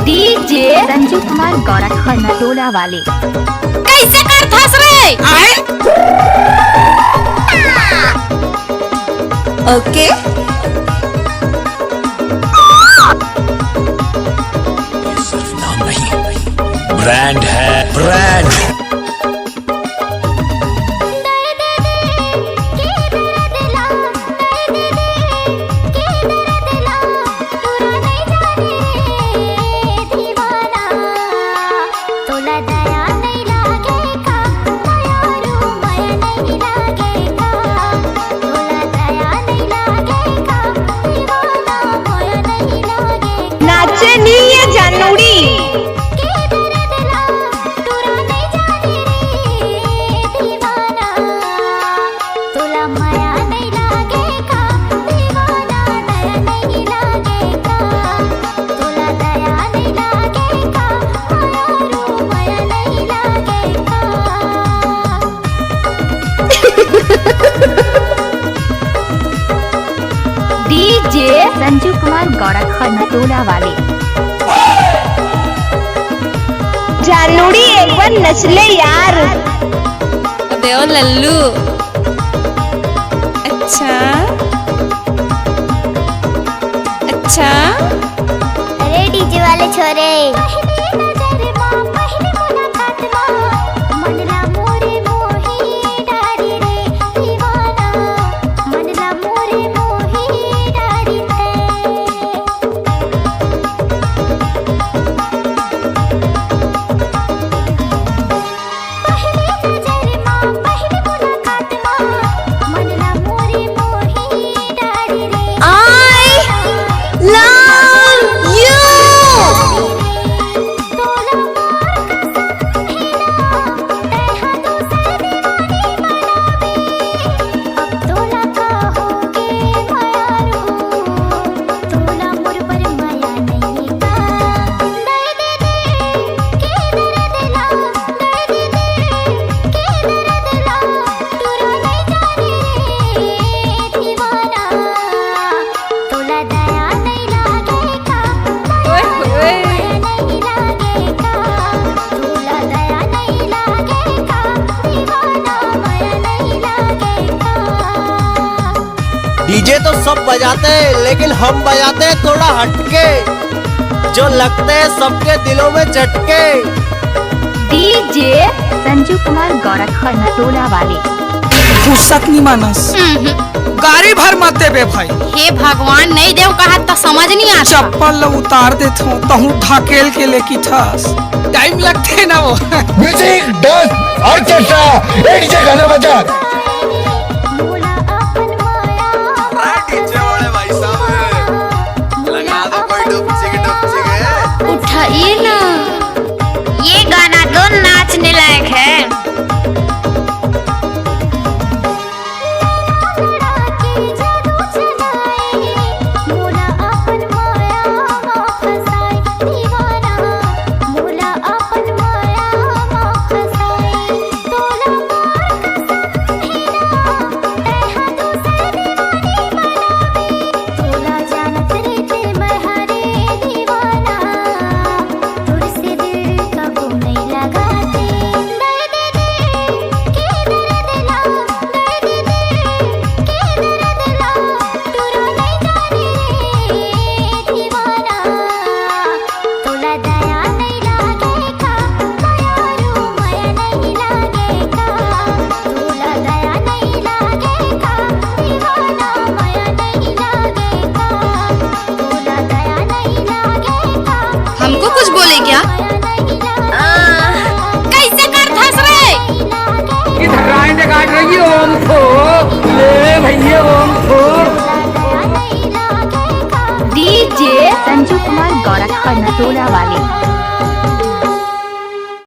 DJ Sanju Kumar गौरख नटोला वाले कैसे कर धस रे ओके ये सिर्फ नाम नहीं, ब्रांड है, ब्रांड। नाचे नहीं है जानूड़ी डीजे संजू कुमार गौरख नटोला वाले जानूड़ी एक बार नचले यार देव लल्लू अच्छा अच्छा अरे डीजे वाले छोरे डीजे तो सब बजाते हैं लेकिन हम बजाते हैं थोड़ा हटके, जो लगते हैं सबके दिलों में झटके। डीजे संजू कुमार गौरख नटोला वाले फुर्सत नहीं मानस गाड़ी भर मत देबे भाई। हे भगवान नहीं देव कहा तो समझ नहीं आता। चप्पल उतार देत हूँ तहु ढकेल के लेकी ठस टाइम लगते ना वो। म्यूजिक, डांस, ऑर्केस्ट्रा, एक डीजे गाना बजा। उठाइए ना, ये गाना तो नाचने लायक है। हमको कुछ बोले क्या? कैसे कर धस रे? इधर राइट काट रही है ओम को ले भैया ओम को। डीजे संजू कुमार गौरख नटोला वाले